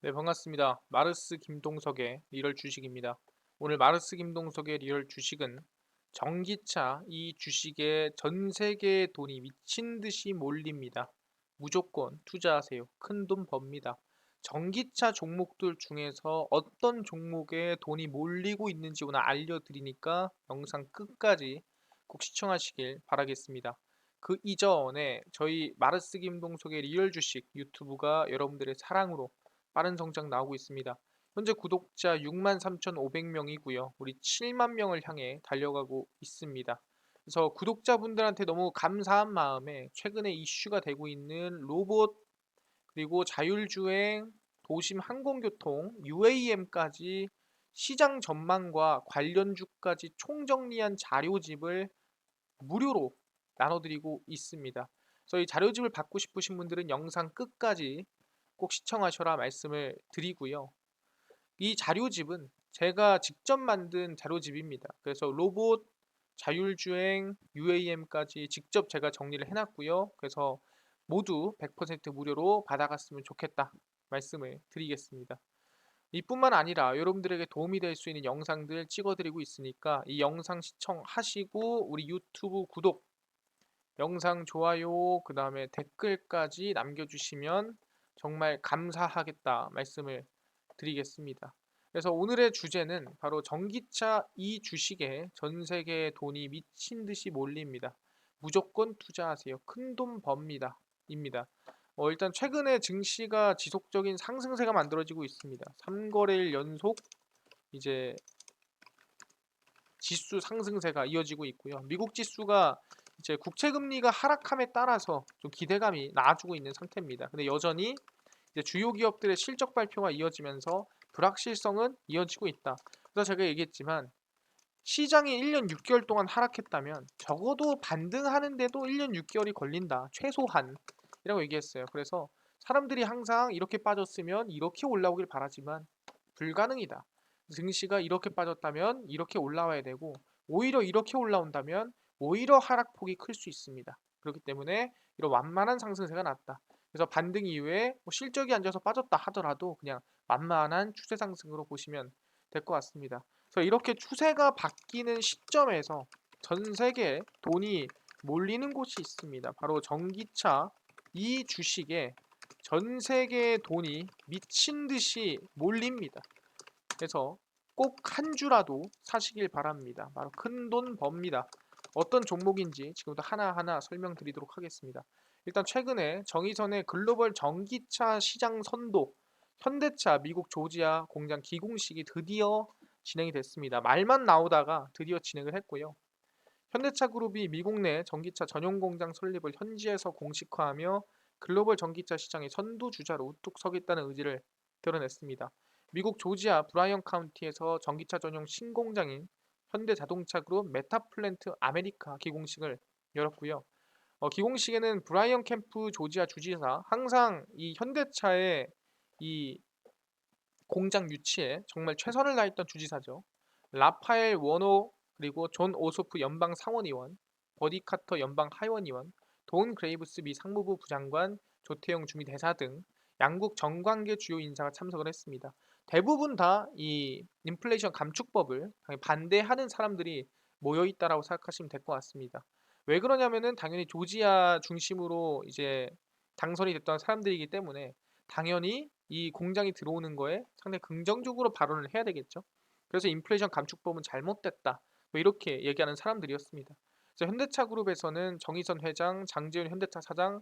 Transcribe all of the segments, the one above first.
네, 반갑습니다. 마르스 김동석의 리얼 주식입니다. 오늘 마르스 김동석의 리얼 주식은 전기차 이 주식에 전 세계의 돈이 미친 듯이 몰립니다. 무조건 투자하세요. 큰 돈 법니다. 전기차 종목들 중에서 어떤 종목에 돈이 몰리고 있는지 오늘 알려드리니까 영상 끝까지 꼭 시청하시길 바라겠습니다. 그 이전에 저희 마르스 김동석의 리얼 주식 유튜브가 여러분들의 사랑으로 빠른 성장 나오고 있습니다. 현재 구독자 63,500명이고요. 우리 7만 명을 향해 달려가고 있습니다. 그래서 구독자분들한테 너무 감사한 마음에 최근에 이슈가 되고 있는 로봇 그리고 자율주행, 도심 항공교통, UAM까지 시장 전망과 관련주까지 총정리한 자료집을 무료로 나눠드리고 있습니다. 그래서 이 자료집을 받고 싶으신 분들은 영상 끝까지 꼭 시청하셔라 말씀을 드리고요. 이 자료집은 제가 직접 만든 자료집입니다. 그래서 로봇, 자율주행, UAM까지 직접 제가 정리를 해놨고요. 그래서 모두 100% 무료로 받아갔으면 좋겠다 말씀을 드리겠습니다. 이뿐만 아니라 여러분들에게 도움이 될 수 있는 영상들 찍어드리고 있으니까 이 영상 시청하시고 우리 유튜브 구독, 영상 좋아요, 그 다음에 댓글까지 남겨주시면 정말 감사하겠다 말씀을 드리겠습니다. 그래서 오늘의 주제는 바로 전기차 이 주식에 전 세계의 돈이 미친 듯이 몰립니다. 무조건 투자하세요. 큰 돈 법니다. 입니다. 일단 최근에 증시가 지속적인 상승세가 만들어지고 있습니다. 3거래일 연속 이제 지수 상승세가 이어지고 있고요. 미국 지수가 이제 국채 금리가 하락함에 따라서 좀 기대감이 나아지고 있는 상태입니다. 근데 여전히 이제 주요 기업들의 실적 발표가 이어지면서 불확실성은 이어지고 있다. 그래서 제가 얘기했지만 시장이 1년 6개월 동안 하락했다면 적어도 반등하는데도 1년 6개월이 걸린다. 최소한 이라고 얘기했어요. 그래서 사람들이 항상 이렇게 빠졌으면 이렇게 올라오길 바라지만 불가능이다. 증시가 이렇게 빠졌다면 이렇게 올라와야 되고 오히려 이렇게 올라온다면 오히려 하락폭이 클 수 있습니다. 그렇기 때문에 이런 완만한 상승세가 났다. 그래서 반등 이후에 뭐 실적이 안 좋아서 빠졌다 하더라도 그냥 완만한 추세 상승으로 보시면 될 것 같습니다. 그래서 이렇게 추세가 바뀌는 시점에서 전 세계에 돈이 몰리는 곳이 있습니다. 바로 전기차 이 주식에 전 세계의 돈이 미친 듯이 몰립니다. 그래서 꼭 한 주라도 사시길 바랍니다. 바로 큰 돈 법니다. 어떤 종목인지 지금부터 하나하나 설명드리도록 하겠습니다. 일단 최근에 정의선의 글로벌 전기차 시장 선도 현대차 미국 조지아 공장 기공식이 드디어 진행이 됐습니다. 말만 나오다가 드디어 진행을 했고요. 현대차 그룹이 미국 내 전기차 전용 공장 설립을 현지에서 공식화하며 글로벌 전기차 시장의 선두주자로 우뚝 서겠다는 의지를 드러냈습니다. 미국 조지아 브라이언 카운티에서 전기차 전용 신공장인 현대자동차 그룹 메타플랜트 아메리카 기공식을 열었고요. 기공식에는 브라이언 캠프 조지아 주지사 항상 이 현대차의 이 공장 유치에 정말 최선을 다했던 주지사죠. 라파엘 워노 그리고 존 오소프 연방 상원의원, 버디 카터 연방 하원의원, 돈 그레이브스 미 상무부 부장관, 조태용 주미대사 등 양국 정관계 주요 인사가 참석을 했습니다. 대부분 다 이 인플레이션 감축법을 반대하는 사람들이 모여 있다라고 생각하시면 될 것 같습니다. 왜 그러냐면은 당연히 조지아 중심으로 이제 당선이 됐던 사람들이기 때문에 당연히 이 공장이 들어오는 거에 상당히 긍정적으로 발언을 해야 되겠죠. 그래서 인플레이션 감축법은 잘못됐다. 뭐 이렇게 얘기하는 사람들이었습니다. 그래서 현대차 그룹에서는 정의선 회장, 장재훈 현대차 사장,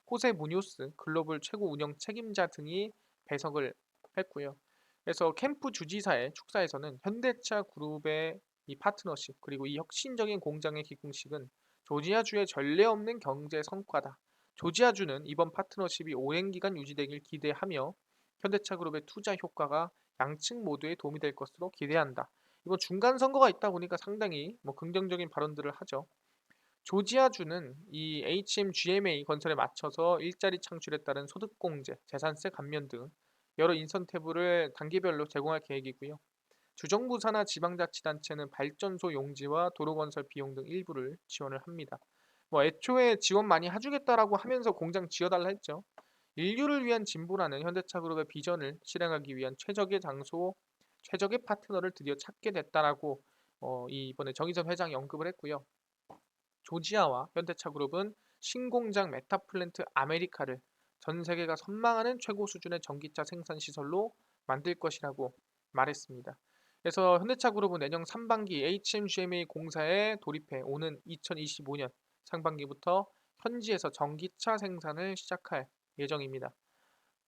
호세 무뇨스 글로벌 최고 운영 책임자 등이 배석을 했고요. 그래서 캠프 주지사의 축사에서는 현대차 그룹의 이 파트너십 그리고 이 혁신적인 공장의 기공식은 조지아주의 전례 없는 경제 성과다. 조지아주는 이번 파트너십이 오랜 기간 유지되길 기대하며 현대차 그룹의 투자 효과가 양측 모두에 도움이 될 것으로 기대한다. 이번 중간 선거가 있다 보니까 상당히 뭐 긍정적인 발언들을 하죠. 조지아주는 이 HMGMA 건설에 맞춰서 일자리 창출에 따른 소득공제, 재산세 감면 등 여러 인센티브를 단계별로 제공할 계획이고요. 주정부 산하 지방자치단체는 발전소 용지와 도로 건설 비용 등 일부를 지원을 합니다. 뭐 애초에 지원 많이 해주겠다라고 하면서 공장 지어달라 했죠. 인류를 위한 진보라는 현대차 그룹의 비전을 실행하기 위한 최적의 장소, 최적의 파트너를 드디어 찾게 됐다라고 이번에 정의선 회장이 언급을 했고요. 조지아와 현대차 그룹은 신공장 메타플랜트 아메리카를 전 세계가 선망하는 최고 수준의 전기차 생산 시설로 만들 것이라고 말했습니다. 그래서 현대차 그룹은 내년 상반기 HMGMA 공사에 돌입해 오는 2025년 상반기부터 현지에서 전기차 생산을 시작할 예정입니다.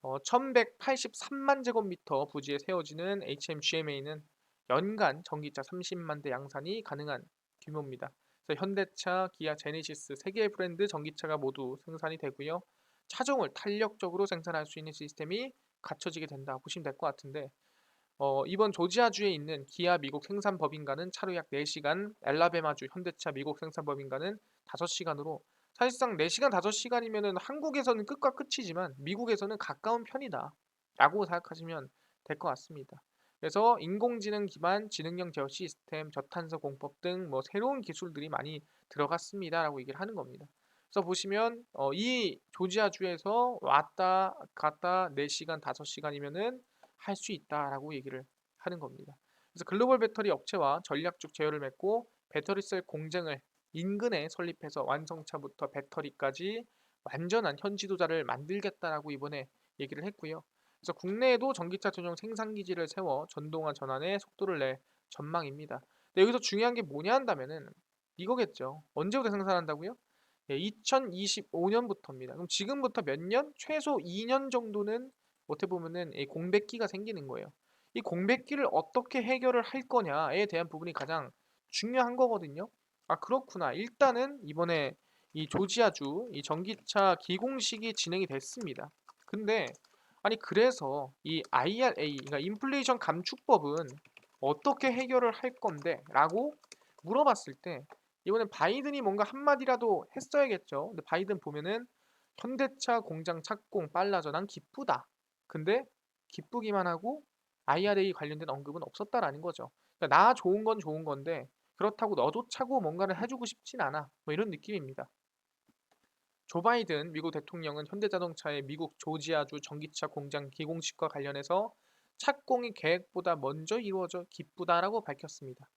1183만 제곱미터 부지에 세워지는 HMGMA는 연간 전기차 30만 대 양산이 가능한 규모입니다. 그래서 현대차, 기아, 제네시스 세 개의 브랜드 전기차가 모두 생산이 되고요. 차종을 탄력적으로 생산할 수 있는 시스템이 갖춰지게 된다 보시면 될 것 같은데 이번 조지아주에 있는 기아 미국 생산 법인과는 차로 약 4시간, 엘라베마주 현대차 미국 생산 법인과는 5시간으로 사실상 4시간, 5시간이면은 한국에서는 끝과 끝이지만 미국에서는 가까운 편이다 라고 생각하시면 될 것 같습니다. 그래서 인공지능 기반 지능형 제어 시스템, 저탄소 공법 등 뭐 새로운 기술들이 많이 들어갔습니다라고 얘기를 하는 겁니다. 그래서 보시면 이 조지아주에서 왔다 갔다 4시간, 5시간이면은 할 수 있다라고 얘기를 하는 겁니다. 그래서 글로벌 배터리 업체와 전략적 제휴를 맺고 배터리셀 공장을 인근에 설립해서 완성차부터 배터리까지 완전한 현지도자를 만들겠다라고 이번에 얘기를 했고요. 그래서 국내에도 전기차 전용 생산 기지를 세워 전동화 전환에 속도를 낼 전망입니다. 근데 여기서 중요한 게 뭐냐 한다면은 이거겠죠. 언제부터 생산한다고요? 2025년부터입니다. 그럼 지금부터 몇 년? 최소 2년 정도는 어떻게 보면은 이 공백기가 생기는 거예요. 이 공백기를 어떻게 해결을 할 거냐에 대한 부분이 가장 중요한 거거든요. 아, 그렇구나. 일단은 이번에 이 조지아주 이 전기차 기공식이 진행이 됐습니다. 근데 아니 그래서 이 IRA, 그러니까 인플레이션 감축법은 어떻게 해결을 할 건데? 라고 물어봤을 때 이번엔 바이든이 뭔가 한마디라도 했어야겠죠. 근데 바이든 보면은 현대차 공장 착공 빨라져 난 기쁘다. 근데 기쁘기만 하고 IRA 관련된 언급은 없었다라는 거죠. 그러니까 나 좋은 건 좋은 건데 그렇다고 너도 차고 뭔가를 해주고 싶진 않아. 뭐 이런 느낌입니다. 조 바이든 미국 대통령은 현대자동차의 미국 조지아주 전기차 공장 기공식과 관련해서 착공이 계획보다 먼저 이루어져 기쁘다라고 밝혔습니다.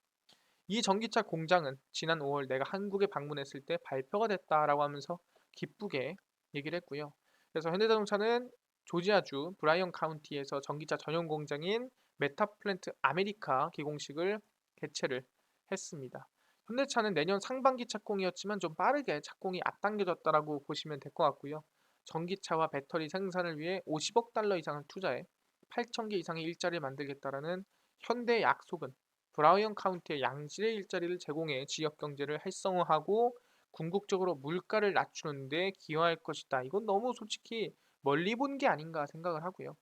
이 전기차 공장은 지난 5월 내가 한국에 방문했을 때 발표가 됐다라고 하면서 기쁘게 얘기를 했고요. 그래서 현대자동차는 조지아주 브라이언 카운티에서 전기차 전용 공장인 메타플랜트 아메리카 기공식을 개최를 했습니다. 현대차는 내년 상반기 착공이었지만 좀 빠르게 착공이 앞당겨졌다라고 보시면 될 것 같고요. 전기차와 배터리 생산을 위해 50억 달러 이상을 투자해 8천 개 이상의 일자리를 만들겠다라는 현대의 약속은 브라이언 카운티의 양질의 일자리를 제공해 지역 경제를 활성화하고 궁극적으로 물가를 낮추는 데 기여할 것이다. 이건 너무 솔직히 멀리 본 게 아닌가 생각을 하고요.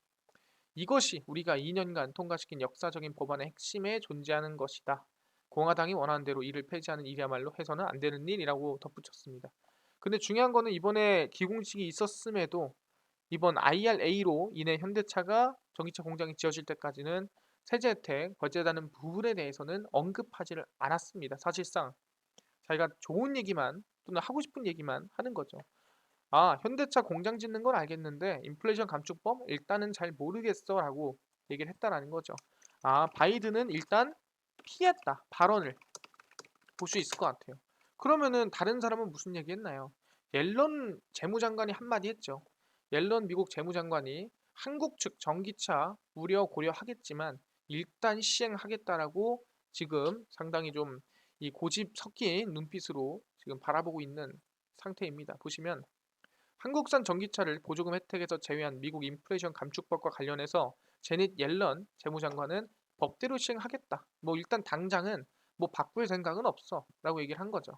이것이 우리가 2년간 통과시킨 역사적인 법안의 핵심에 존재하는 것이다. 공화당이 원하는 대로 이를 폐지하는 일이야말로 해서는 안 되는 일이라고 덧붙였습니다. 근데 중요한 거는 이번에 기공식이 있었음에도 이번 IRA로 인해 현대차가 전기차 공장이 지어질 때까지는 세제 혜택, 거제다는 부분에 대해서는 언급하지를 않았습니다. 사실상 자기가 좋은 얘기만 또는 하고 싶은 얘기만 하는 거죠. 아, 현대차 공장 짓는 건 알겠는데 인플레이션 감축법 일단은 잘 모르겠어라고 얘기를 했다라는 거죠. 아, 바이든은 일단 피했다 발언을 볼 수 있을 것 같아요. 그러면은 다른 사람은 무슨 얘기했나요? 옐런 재무장관이 한마디 했죠. 옐런 미국 재무장관이 한국 측 전기차 우려 고려하겠지만 일단 시행하겠다라고 지금 상당히 좀 이 고집 섞인 눈빛으로 지금 바라보고 있는 상태입니다. 보시면 한국산 전기차를 보조금 혜택에서 제외한 미국 인플레이션 감축법과 관련해서 제닛 옐런 재무장관은 법대로 시행하겠다. 뭐 일단 당장은 뭐 바꿀 생각은 없어 라고 얘기를 한 거죠.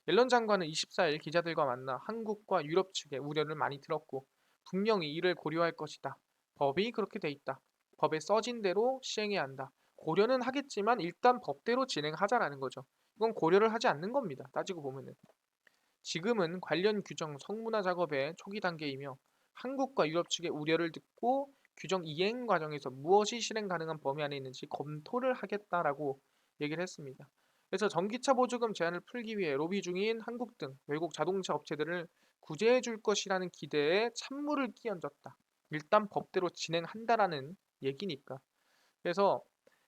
옐런 장관은 24일 기자들과 만나 한국과 유럽 측의 우려를 많이 들었고 분명히 이를 고려할 것이다. 법이 그렇게 돼 있다. 법에 써진 대로 시행해야 한다. 고려는 하겠지만 일단 법대로 진행하자라는 거죠. 이건 고려를 하지 않는 겁니다. 따지고 보면은. 지금은 관련 규정 성문화 작업의 초기 단계이며 한국과 유럽 측의 우려를 듣고 규정 이행 과정에서 무엇이 실행 가능한 범위 안에 있는지 검토를 하겠다라고 얘기를 했습니다. 그래서 전기차 보조금 제한을 풀기 위해 로비 중인 한국 등 외국 자동차 업체들을 구제해 줄 것이라는 기대에 찬물을 끼얹었다. 일단 법대로 진행한다라는 얘기니까. 그래서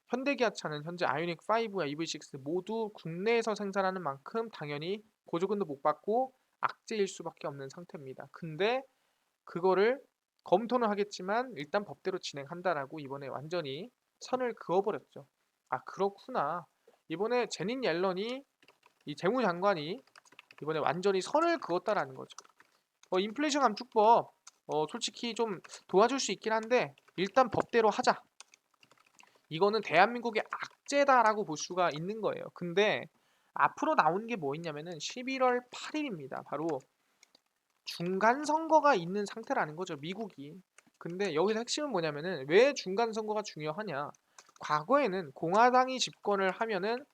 현대기아차는 현재 아이오닉 5와 EV6 모두 국내에서 생산하는 만큼 당연히 보조금도 못 받고 악재일 수밖에 없는 상태입니다. 근데 그거를 검토는 하겠지만 일단 법대로 진행한다라고 이번에 완전히 선을 그어버렸죠. 아 그렇구나. 이번에 제닛 옐런이 이 재무장관이 이번에 완전히 선을 그었다라는 거죠. 인플레이션 감축법 솔직히 좀 도와줄 수 있긴 한데 일단 법대로 하자. 이거는 대한민국의 악재다라고 볼 수가 있는 거예요. 근데 앞으로 나온 게 뭐 있냐면은 11월 8일입니다. 바로 중간 선거가 있는 상태라는 거죠, 미국이. 근데 여기서 핵심은 뭐냐면은 왜 중간 선거가 중요하냐? 과거에는 공화당이 집권을 하면은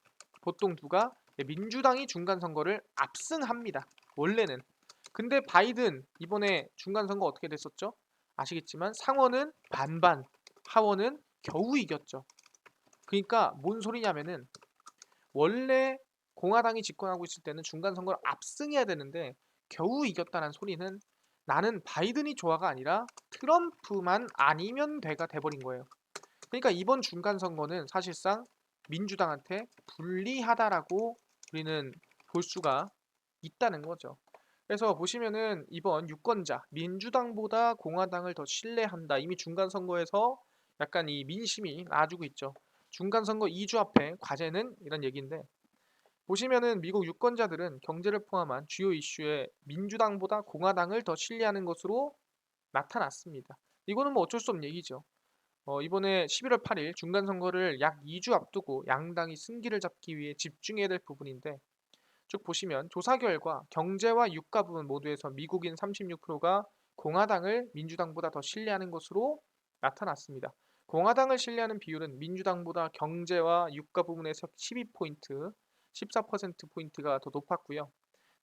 보통 누가 민주당이 중간 선거를 압승합니다. 원래는. 근데 바이든 이번에 중간 선거 어떻게 됐었죠? 아시겠지만 상원은 반반, 하원은 겨우 이겼죠. 그러니까 뭔 소리냐면은 원래 공화당이 집권하고 있을 때는 중간 선거를 압승해야 되는데 겨우 이겼다는 소리는 나는 바이든이 좋아가 아니라 트럼프만 아니면 돼가 돼버린 거예요. 그러니까 이번 중간 선거는 사실상 민주당한테 불리하다라고 우리는 볼 수가 있다는 거죠. 그래서 보시면은 이번 유권자 민주당보다 공화당을 더 신뢰한다. 이미 중간 선거에서 약간 이 민심이 나아지고 있죠. 중간 선거 2주 앞에 과제는 이런 얘기인데 보시면은 미국 유권자들은 경제를 포함한 주요 이슈에 민주당보다 공화당을 더 신뢰하는 것으로 나타났습니다. 이거는 뭐 어쩔 수 없는 얘기죠. 이번에 11월 8일 중간 선거를 약 2주 앞두고 양당이 승기를 잡기 위해 집중해야 될 부분인데 쭉 보시면 조사 결과 경제와 유가 부분 모두에서 미국인 36%가 공화당을 민주당보다 더 신뢰하는 것으로 나타났습니다. 공화당을 신뢰하는 비율은 민주당보다 경제와 유가 부분에서 12포인트, 14%포인트가 더 높았고요.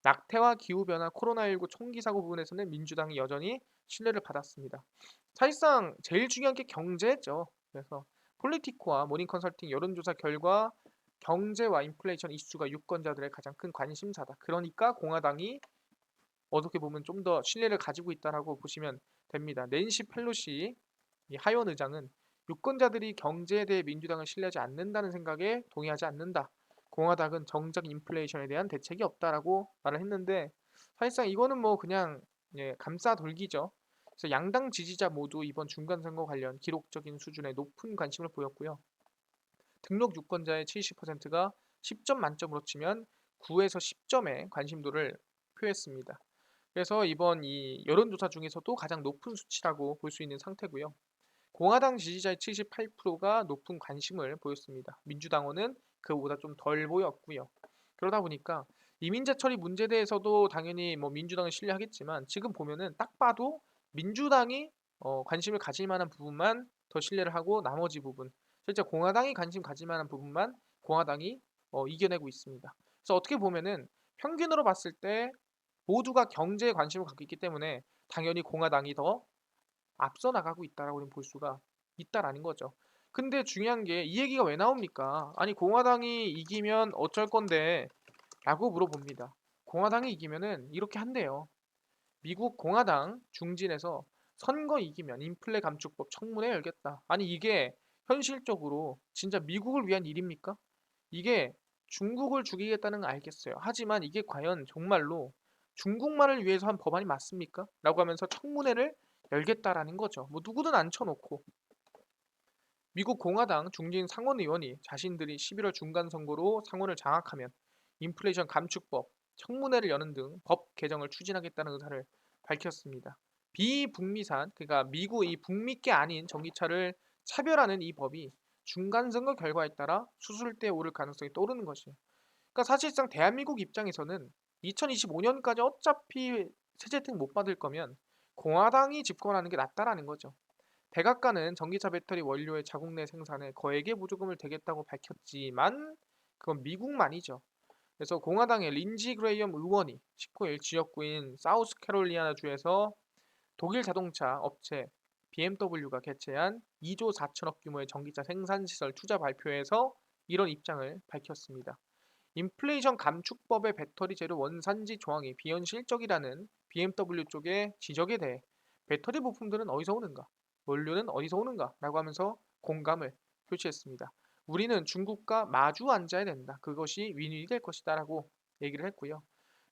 낙태와 기후변화, 코로나19 총기 사고 부분에서는 민주당이 여전히 신뢰를 받았습니다. 사실상 제일 중요한 게 경제죠. 그래서 폴리티코와 모닝 컨설팅 여론조사 결과 경제와 인플레이션 이슈가 유권자들의 가장 큰 관심사다. 그러니까 공화당이 어떻게 보면 좀 더 신뢰를 가지고 있다라고 보시면 됩니다. 낸시 펠로시 이 하원 의장은 유권자들이 경제에 대해 민주당을 신뢰하지 않는다는 생각에 동의하지 않는다. 공화당은 정작 인플레이션에 대한 대책이 없다라고 말을 했는데 사실상 이거는 뭐 그냥 감싸 돌기죠. 그래서 양당 지지자 모두 이번 중간 선거 관련 기록적인 수준의 높은 관심을 보였고요. 등록 유권자의 70%가 10점 만점으로 치면 9에서 10점의 관심도를 표했습니다. 그래서 이번 이 여론조사 중에서도 가장 높은 수치라고 볼 수 있는 상태고요. 공화당 지지자의 78%가 높은 관심을 보였습니다. 민주당원은 그보다 좀 덜 보였고요. 그러다 보니까 이민자 처리 문제에 대해서도 당연히 뭐 민주당을 신뢰하겠지만 지금 보면은 딱 봐도 민주당이 관심을 가질 만한 부분만 더 신뢰를 하고 나머지 부분 실제 공화당이 관심 가질 만한 부분만 공화당이 이겨내고 있습니다. 그래서 어떻게 보면은 평균으로 봤을 때 모두가 경제에 관심을 갖고 있기 때문에 당연히 공화당이 더 앞서 나가고 있다라고 볼 수가 있다라는 거죠. 근데 중요한 게 이 얘기가 왜 나옵니까? 아니 공화당이 이기면 어쩔 건데 라고 물어봅니다. 공화당이 이기면은 이렇게 한대요. 미국 공화당 중진에서 선거 이기면 인플레 감축법 청문회 열겠다. 아니 이게 현실적으로 진짜 미국을 위한 일입니까? 이게 중국을 죽이겠다는 건 알겠어요. 하지만 이게 과연 정말로 중국만을 위해서 한 법안이 맞습니까? 라고 하면서 청문회를 열겠다라는 거죠. 뭐 누구든 앉혀놓고 미국 공화당 중진 상원 의원이 자신들이 11월 중간 선거로 상원을 장악하면 인플레이션 감축법, 청문회를 여는 등 법 개정을 추진하겠다는 의사를 밝혔습니다. 비북미산, 그러니까 미국의 북미께 아닌 전기차를 차별하는 이 법이 중간 선거 결과에 따라 수술대에 오를 가능성이 떠오르는 것이에요. 그러니까 사실상 대한민국 입장에서는 2025년까지 어차피 세제 혜택 못 받을 거면 공화당이 집권하는 게 낫다라는 거죠. 백악관은 전기차 배터리 원료의 자국 내 생산에 거액의 보조금을 대겠다고 밝혔지만 그건 미국만이죠. 그래서 공화당의 린지 그레이엄 의원이 19일 지역구인 사우스캐롤리아나주에서 독일 자동차 업체 BMW가 개최한 2조 4천억 규모의 전기차 생산시설 투자 발표에서 이런 입장을 밝혔습니다. 인플레이션 감축법의 배터리 재료 원산지 조항이 비현실적이라는 BMW 쪽의 지적에 대해 배터리 부품들은 어디서 오는가, 원료는 어디서 오는가 라고 하면서 공감을 표시했습니다. 우리는 중국과 마주 앉아야 된다. 그것이 윈윈이 될 것이다 라고 얘기를 했고요.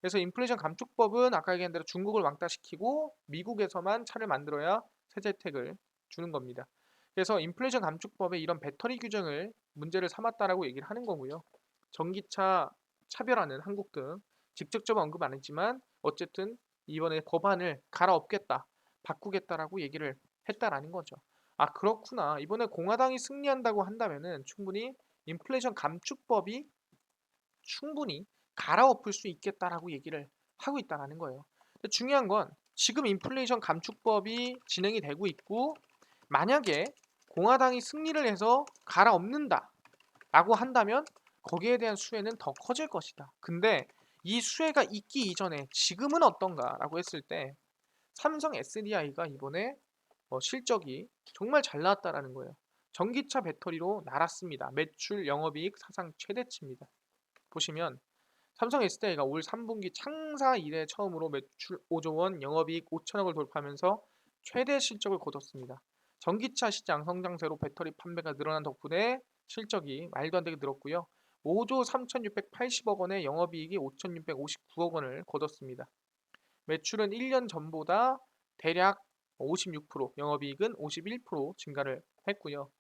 그래서 인플레이션 감축법은 아까 얘기한 대로 중국을 왕따시키고 미국에서만 차를 만들어야 세제 혜택을 주는 겁니다. 그래서 인플레이션 감축법에 이런 배터리 규정을 문제를 삼았다라고 얘기를 하는 거고요. 전기차 차별화는 한국 등 직접적으로 언급 안 했지만 어쨌든 이번에 법안을 갈아엎겠다, 바꾸겠다라고 얘기를 했다라는 거죠. 아, 그렇구나. 이번에 공화당이 승리한다고 한다면은 충분히 인플레이션 감축법이 충분히 갈아엎을 수 있겠다라고 얘기를 하고 있다라는 거예요. 근데 중요한 건 지금 인플레이션 감축법이 진행이 되고 있고 만약에 공화당이 승리를 해서 갈아엎는다라고 한다면 거기에 대한 수혜는 더 커질 것이다. 근데 이 수혜가 있기 이전에 지금은 어떤가라고 했을 때 삼성 SDI가 이번에 실적이 정말 잘 나왔다라는 거예요. 전기차 배터리로 날았습니다. 매출 영업이익 사상 최대치입니다. 보시면 삼성 SDI가 올 3분기 창사 이래 처음으로 매출 5조 원, 영업이익 5천억을 돌파하면서 최대 실적을 거뒀습니다. 전기차 시장 성장세로 배터리 판매가 늘어난 덕분에 실적이 말도 안 되게 늘었고요. 5조 3,680억 원의 영업이익이 5,659억 원을 거뒀습니다. 매출은 1년 전보다 대략 56%, 영업이익은 51% 증가를 했고요.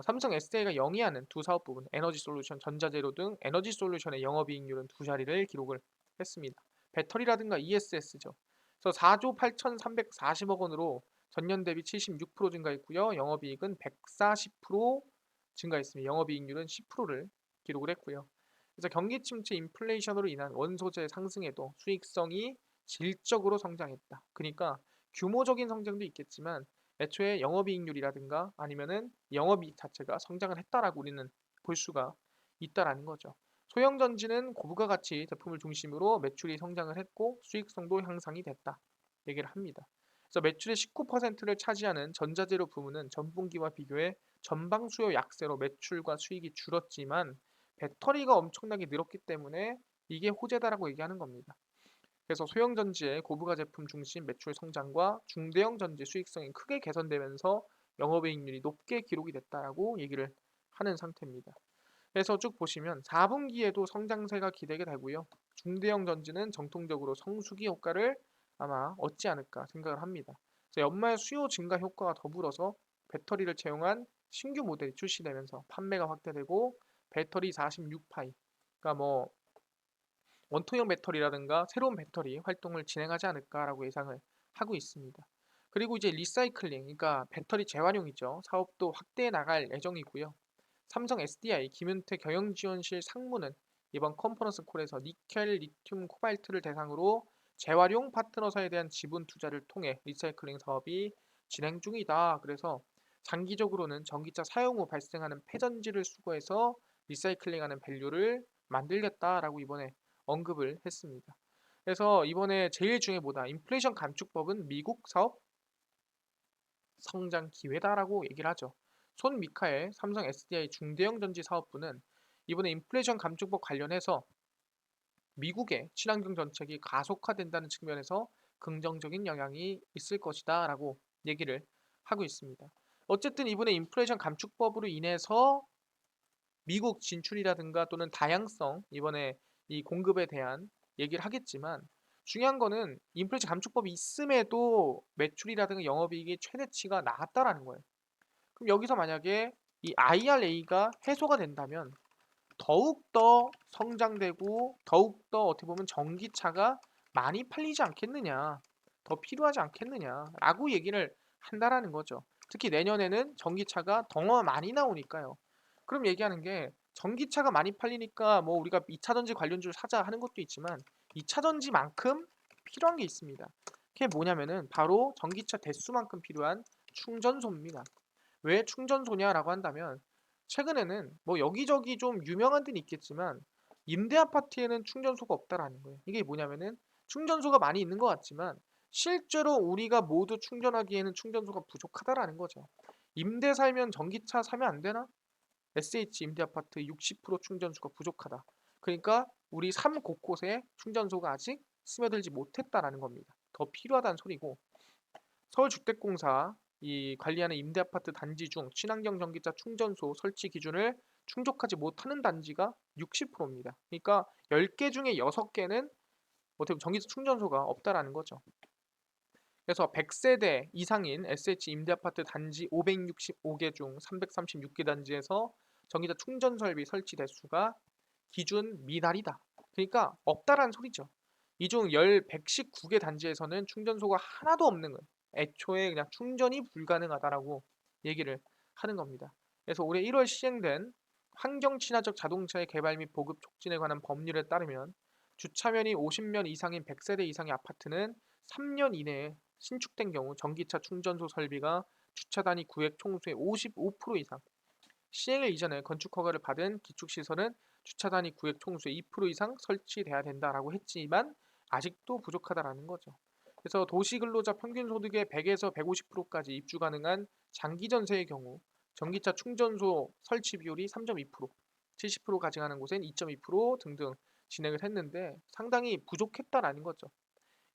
삼성 SDI가 영위하는 두 사업 부분, 에너지 솔루션, 전자재료 등 에너지 솔루션의 영업이익률은 두 자리를 기록을 했습니다. 배터리라든가 ESS죠. 그래서 4조 8,340억 원으로 전년 대비 76% 증가했고요. 영업이익은 140% 증가했습니다. 영업이익률은 10%를 기록을 했고요. 그래서 경기 침체 인플레이션으로 인한 원소재 상승에도 수익성이 질적으로 성장했다. 그러니까 규모적인 성장도 있겠지만 애초에 영업이익률이라든가 아니면은 영업이익 자체가 성장을 했다라고 우리는 볼 수가 있다라는 거죠. 소형전지는 고부가 가치 제품을 중심으로 매출이 성장을 했고 수익성도 향상이 됐다 얘기를 합니다. 그래서 매출의 19%를 차지하는 전자재료 부문은 전분기와 비교해 전방 수요 약세로 매출과 수익이 줄었지만 배터리가 엄청나게 늘었기 때문에 이게 호재다라고 얘기하는 겁니다. 그래서 소형 전지의 고부가 제품 중심 매출 성장과 중대형 전지 수익성이 크게 개선되면서 영업이익률이 높게 기록이 됐다라고 얘기를 하는 상태입니다. 그래서 쭉 보시면 4분기에도 성장세가 기대가 되고요. 중대형 전지는 정통적으로 성수기 효과를 아마 얻지 않을까 생각을 합니다. 그래서 연말 수요 증가 효과가 더불어서 배터리를 채용한 신규 모델이 출시되면서 판매가 확대되고 배터리 46파이, 그러니까 뭐 원통형 배터리라든가 새로운 배터리 활동을 진행하지 않을까라고 예상을 하고 있습니다. 그리고 이제 리사이클링, 그러니까 배터리 재활용이죠. 사업도 확대해 나갈 예정이고요. 삼성 SDI 김윤태 경영지원실 상무는 이번 컨퍼런스 콜에서 니켈, 리튬, 코발트를 대상으로 재활용 파트너사에 대한 지분 투자를 통해 리사이클링 사업이 진행 중이다. 그래서 장기적으로는 전기차 사용 후 발생하는 폐전지를 수거해서 리사이클링하는 밸류를 만들겠다라고 이번에 언급을 했습니다. 그래서 이번에 제일 중요한 뭐다? 인플레이션 감축법은 미국 사업 성장 기회다라고 얘기를 하죠. 손 미카엘 삼성 SDI 중대형 전지 사업부는 이번에 인플레이션 감축법 관련해서 미국의 친환경 정책이 가속화된다는 측면에서 긍정적인 영향이 있을 것이다라고 얘기를 하고 있습니다. 어쨌든 이번에 인플레이션 감축법으로 인해서 미국 진출이라든가 또는 다양성 이번에 이 공급에 대한 얘기를 하겠지만 중요한 거는 인플레이션 감축법이 있음에도 매출이라든가 영업이익이 최대치가 나왔다라는 거예요. 그럼 여기서 만약에 이 IRA가 해소가 된다면 더욱더 성장되고 더욱더 어떻게 보면 전기차가 많이 팔리지 않겠느냐, 더 필요하지 않겠느냐라고 얘기를 한다라는 거죠. 특히 내년에는 전기차가 더 많이 나오니까요. 그럼 얘기하는 게 전기차가 많이 팔리니까 뭐 우리가 2차 전지 관련주를 사자 하는 것도 있지만 2차 전지만큼 필요한 게 있습니다. 그게 뭐냐면은 바로 전기차 대수만큼 필요한 충전소입니다. 왜 충전소냐라고 한다면 최근에는 뭐 여기저기 좀 유명한 데는 있겠지만 임대 아파트에는 충전소가 없다라는 거예요. 이게 뭐냐면은 충전소가 많이 있는 것 같지만 실제로 우리가 모두 충전하기에는 충전소가 부족하다라는 거죠. 임대 살면 전기차 사면 안 되나? SH 임대 아파트 60% 충전소가 부족하다. 그러니까 우리 삶 곳곳에 충전소가 아직 스며들지 못했다라는 겁니다. 더 필요하다는 소리고, 서울주택공사 이 관리하는 임대아파트 단지 중 친환경 전기차 충전소 설치 기준을 충족하지 못하는 단지가 60%입니다. 그러니까 10개 중에 6개는 어떻게 보면 전기차 충전소가 없다라는 거죠. 그래서 100세대 이상인 SH 임대아파트 단지 565개 중 336개 단지에서 전기차 충전 설비 설치 대수가 기준 미달이다. 그러니까 없다라는 소리죠. 이 중 119개 단지에서는 충전소가 하나도 없는 거예요. 애초에 그냥 충전이 불가능하다라고 얘기를 하는 겁니다. 그래서 올해 1월 시행된 환경 친화적 자동차의 개발 및 보급 촉진에 관한 법률에 따르면 주차면이 50면 이상인 100세대 이상의 아파트는 3년 이내에 신축된 경우 전기차 충전소 설비가 주차 단위 구획 총수의 55% 이상, 시행일 이전에 건축 허가를 받은 기축시설은 주차 단위 구획 총수의 2% 이상 설치돼야 된다라고 했지만 아직도 부족하다라는 거죠. 그래서 도시근로자 평균 소득의 100에서 150%까지 입주 가능한 장기 전세의 경우 전기차 충전소 설치 비율이 3.2%, 70% 가증하는 곳엔 2.2% 등등 진행을 했는데 상당히 부족했다라는 거죠.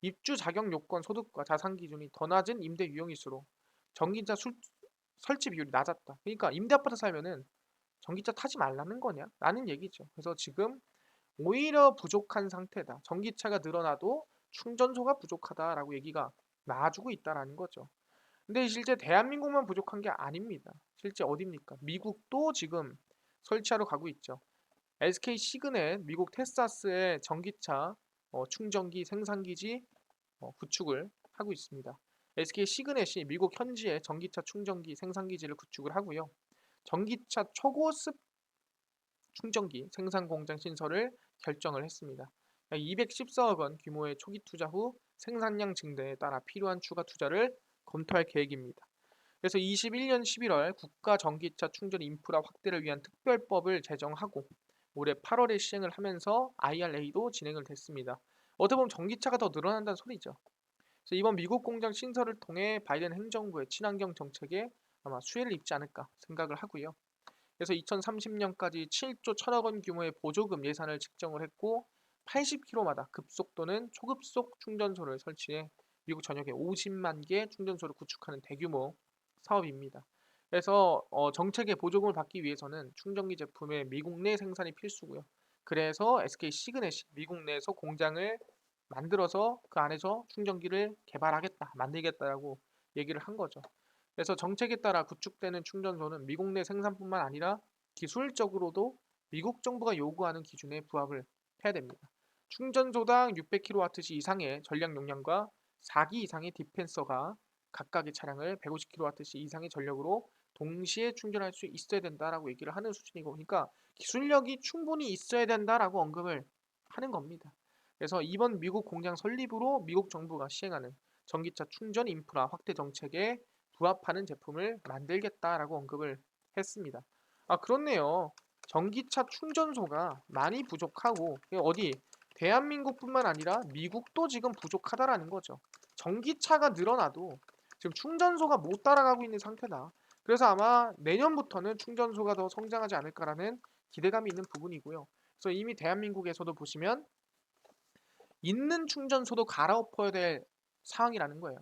입주 자격 요건 소득과 자산 기준이 더 낮은 임대 유형일수록 전기차 설치 비율이 낮았다. 그러니까 임대 아파트 살면은 전기차 타지 말라는 거냐? 라는 얘기죠. 그래서 지금 오히려 부족한 상태다. 전기차가 늘어나도 충전소가 부족하다라고 얘기가 나와주고 있다라는 거죠. 근데 실제 대한민국만 부족한 게 아닙니다. 실제 어딥니까? 미국도 지금 설치하러 가고 있죠. SK 시그넷 미국 텍사스의 전기차 충전기 생산기지 구축을 하고 있습니다. SK 시그넷이 미국 현지의 전기차 충전기 생산기지를 구축을 하고요. 전기차 초고습 충전기 생산 공장 신설을 결정을 했습니다. 214억 원 규모의 초기 투자 후 생산량 증대에 따라 필요한 추가 투자를 검토할 계획입니다. 그래서 21년 11월 국가 전기차 충전 인프라 확대를 위한 특별법을 제정하고 올해 8월에 시행을 하면서 IRA도 진행을 됐습니다. 어떻게 보면 전기차가 더 늘어난다는 소리죠. 그래서 이번 미국 공장 신설을 통해 바이든 행정부의 친환경 정책에 아마 수혜를 입지 않을까 생각을 하고요. 그래서 2030년까지 7조 1천억 원 규모의 보조금 예산을 책정을 했고 80km마다 급속도는 초급속 충전소를 설치해 미국 전역에 50만 개 충전소를 구축하는 대규모 사업입니다. 그래서 정책의 보조금을 받기 위해서는 충전기 제품의 미국 내 생산이 필수고요. 그래서 SK 시그넷이 미국 내에서 공장을 만들어서 그 안에서 충전기를 개발하겠다, 만들겠다라고 얘기를 한 거죠. 그래서 정책에 따라 구축되는 충전소는 미국 내 생산뿐만 아니라 기술적으로도 미국 정부가 요구하는 기준에 부합을 해야 됩니다. 충전소당 600kW 이상의 전력 용량과 4기 이상의 디펜서가 각각의 차량을 150kW 이상의 전력으로 동시에 충전할 수 있어야 된다라고 얘기를 하는 수준이고, 그러니까 기술력이 충분히 있어야 된다라고 언급을 하는 겁니다. 그래서 이번 미국 공장 설립으로 미국 정부가 시행하는 전기차 충전 인프라 확대 정책에 부합하는 제품을 만들겠다라고 언급을 했습니다. 아, 그렇네요. 전기차 충전소가 많이 부족하고 어디 대한민국뿐만 아니라 미국도 지금 부족하다라는 거죠. 전기차가 늘어나도 지금 충전소가 못 따라가고 있는 상태다. 그래서 아마 내년부터는 충전소가 더 성장하지 않을까라는 기대감이 있는 부분이고요. 그래서 이미 대한민국에서도 보시면 있는 충전소도 갈아엎어야 될 상황이라는 거예요.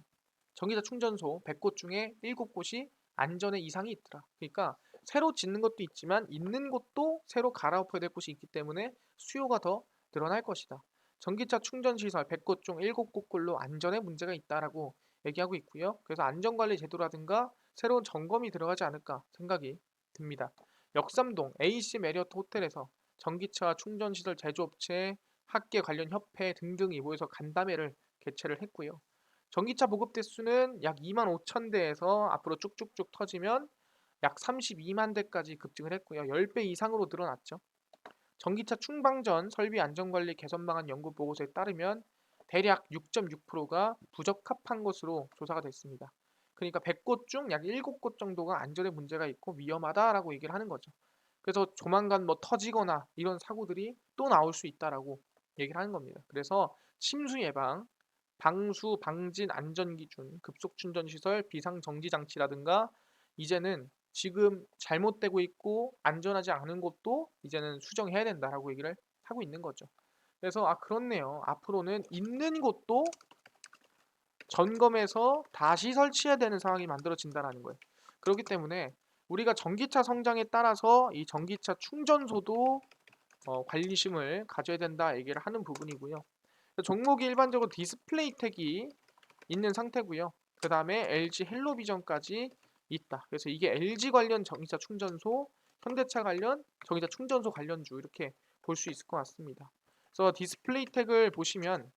전기차 충전소 100곳 중에 7곳이 안전에 이상이 있더라. 그러니까 새로 짓는 것도 있지만 있는 곳도 새로 갈아엎어야 될 곳이 있기 때문에 수요가 더 늘어날 것이다. 전기차 충전 시설 100곳 중 7곳꼴로 안전에 문제가 있다라고 얘기하고 있고요. 그래서 안전관리 제도라든가 새로운 점검이 들어가지 않을까 생각이 듭니다. 역삼동 AC 메리어트 호텔에서 전기차 충전 시설 제조업체 학계 관련 협회 등등이 모여서 간담회를 개최를 했고요. 전기차 보급 대수는 약 2만 5천 대에서 앞으로 쭉쭉쭉 터지면 약 32만 대까지 급증을 했고요. 10배 이상으로 늘어났죠. 전기차 충방 전 설비 안전관리 개선 방안 연구 보고서에 따르면 대략 6.6%가 부적합한 것으로 조사가 됐습니다. 그러니까 100곳 중 약 7곳 정도가 안전에 문제가 있고 위험하다라고 얘기를 하는 거죠. 그래서 조만간 뭐 터지거나 이런 사고들이 또 나올 수 있다라고 얘기를 하는 겁니다. 그래서 침수 예방, 방수, 방진, 안전기준, 급속충전시설, 비상정지장치라든가 이제는 지금 잘못되고 있고 안전하지 않은 곳도 이제는 수정해야 된다라고 얘기를 하고 있는 거죠. 그래서 아, 그렇네요. 앞으로는 있는 곳도 점검해서 다시 설치해야 되는 상황이 만들어진다라는 거예요. 그렇기 때문에 우리가 전기차 성장에 따라서 이 전기차 충전소도 관심을 가져야 된다 얘기를 하는 부분이고요. 종목이 일반적으로 디스플레이 택이 있는 상태고요. 그 다음에 LG 헬로비전까지 있다. 그래서 이게 LG 관련 전기차 충전소, 현대차 관련 전기차 충전소 관련주 이렇게 볼 수 있을 것 같습니다. 그래서 디스플레이 택을 보시면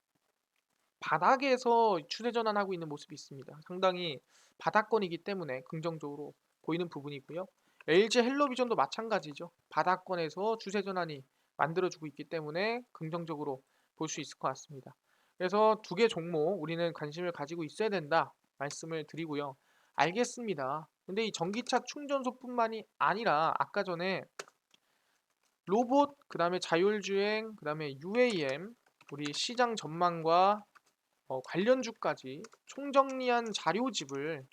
바닥에서 추세 전환하고 있는 모습이 있습니다. 상당히 바닥권이기 때문에 긍정적으로 보이는 부분이고요. LG 헬로비전도 마찬가지죠. 바닥권에서 추세 전환이 만들어지고 있기 때문에 긍정적으로 볼 수 있을 것 같습니다. 그래서 두 개 종목 우리는 관심을 가지고 있어야 된다 말씀을 드리고요. 알겠습니다. 근데 이 전기차 충전소뿐만이 아니라 아까 전에 로봇, 그 다음에 자율주행, 그 다음에 UAM, 우리 시장 전망과 관련주까지 총정리한 자료집을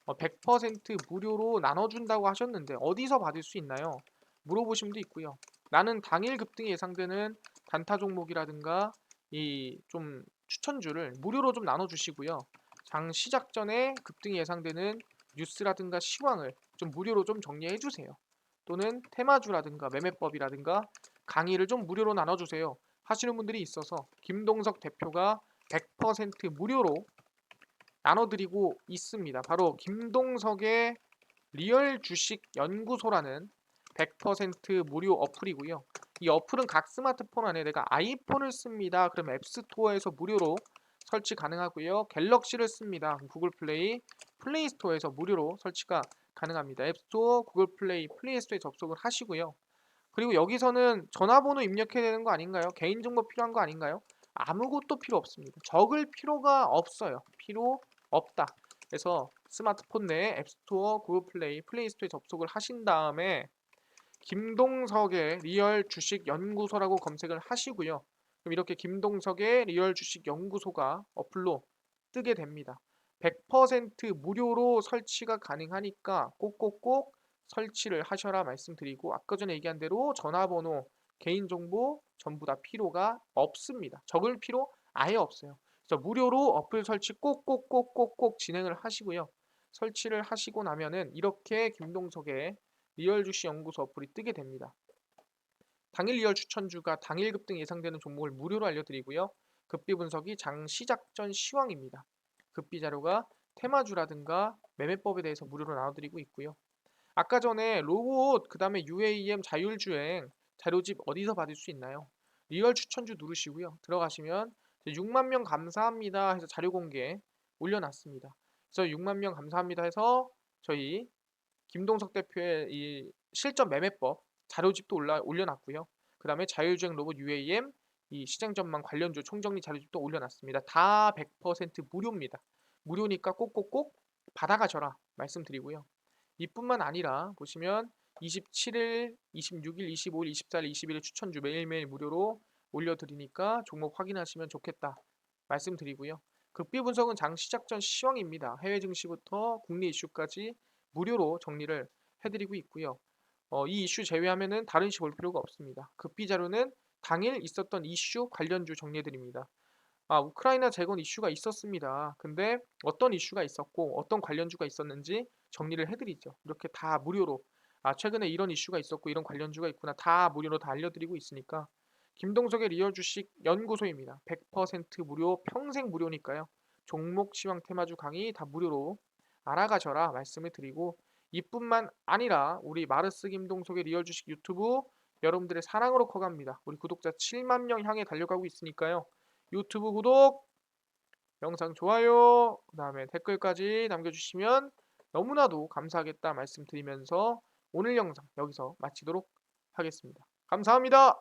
100% 무료로 나눠준다고 하셨는데 어디서 받을 수 있나요? 물어보신 분도 있고요. 나는 당일 급등이 예상되는 단타 종목이라든가 이 좀 추천주를 무료로 좀 나눠주시고요. 장 시작 전에 급등이 예상되는 뉴스라든가 시황을 좀 무료로 좀 정리해 주세요. 또는 테마주라든가 매매법이라든가 강의를 좀 무료로 나눠주세요 하시는 분들이 있어서 김동석 대표가 100% 무료로 나눠드리고 있습니다. 바로 김동석의 리얼 주식 연구소라는 100% 무료 어플이고요. 이 어플은 각 스마트폰 안에 내가 아이폰을 씁니다. 그럼 앱스토어에서 무료로 설치 가능하고요. 갤럭시를 씁니다. 구글 플레이, 플레이 스토어에서 무료로 설치가 가능합니다. 앱스토어, 구글 플레이, 플레이 스토어에 접속을 하시고요. 그리고 여기서는 전화번호 입력해야 되는 거 아닌가요? 개인정보 필요한 거 아닌가요? 아무것도 필요 없습니다. 적을 필요가 없어요. 필요 없다. 그래서 스마트폰 내에 앱스토어, 구글 플레이, 플레이 스토어에 접속을 하신 다음에 김동석의 리얼 주식 연구소라고 검색을 하시고요. 그럼 이렇게 김동석의 리얼 주식 연구소가 어플로 뜨게 됩니다. 100% 무료로 설치가 가능하니까 꼭꼭꼭 설치를 하셔라 말씀드리고 아까 전에 얘기한 대로 전화번호, 개인정보 전부 다 필요가 없습니다. 적을 필요 아예 없어요. 그래서 무료로 어플 설치 꼭꼭꼭꼭꼭 진행을 하시고요. 설치를 하시고 나면은 이렇게 김동석의 리얼 주식 연구소 어플이 뜨게 됩니다. 당일 리얼 추천주가 당일 급등 예상되는 종목을 무료로 알려드리고요. 급비 분석이 장 시작 전 시황입니다. 급비 자료가 테마주라든가 매매법에 대해서 무료로 나눠드리고 있고요. 아까 전에 로봇, 그 다음에 UAM 자율주행 자료집 어디서 받을 수 있나요? 리얼 추천주 누르시고요. 들어가시면 6만 명 감사합니다 해서 자료 공개 올려놨습니다. 그래서 6만 명 감사합니다 해서 저희 김동석 대표의 이 실전 매매법 자료집도 올려놨고요. 그 다음에 자율주행 로봇 UAM 이 시장 전망 관련주 총정리 자료집도 올려놨습니다. 다 100% 무료입니다. 무료니까 꼭꼭꼭 받아가셔라 말씀드리고요. 이뿐만 아니라 보시면 27일, 26일, 25일, 24일, 21일 추천주 매일매일 무료로 올려드리니까 종목 확인하시면 좋겠다 말씀드리고요. 극비 분석은 장 시작 전 시황입니다. 해외 증시부터 국내 이슈까지 무료로 정리를 해드리고 있고요. 이 이슈 제외하면은 다른 시 볼 필요가 없습니다. 급비 자료는 당일 있었던 이슈 관련주 정리해드립니다. 우크라이나 재건 이슈가 있었습니다. 근데 어떤 이슈가 있었고 어떤 관련주가 있었는지 정리를 해드리죠. 이렇게 다 무료로 최근에 이런 이슈가 있었고 이런 관련주가 있구나 다 무료로 다 알려드리고 있으니까 김동석의 리얼 주식 연구소입니다. 100% 무료 평생 무료니까요. 종목 시황 테마주 강의 다 무료로 알아가셔라 말씀을 드리고 이뿐만 아니라 우리 마르스 김동석의 리얼 주식 유튜브 여러분들의 사랑으로 커갑니다. 우리 구독자 7만 명 향해 달려가고 있으니까요. 유튜브 구독, 영상 좋아요, 그 다음에 댓글까지 남겨주시면 너무나도 감사하겠다 말씀드리면서 오늘 영상 여기서 마치도록 하겠습니다. 감사합니다.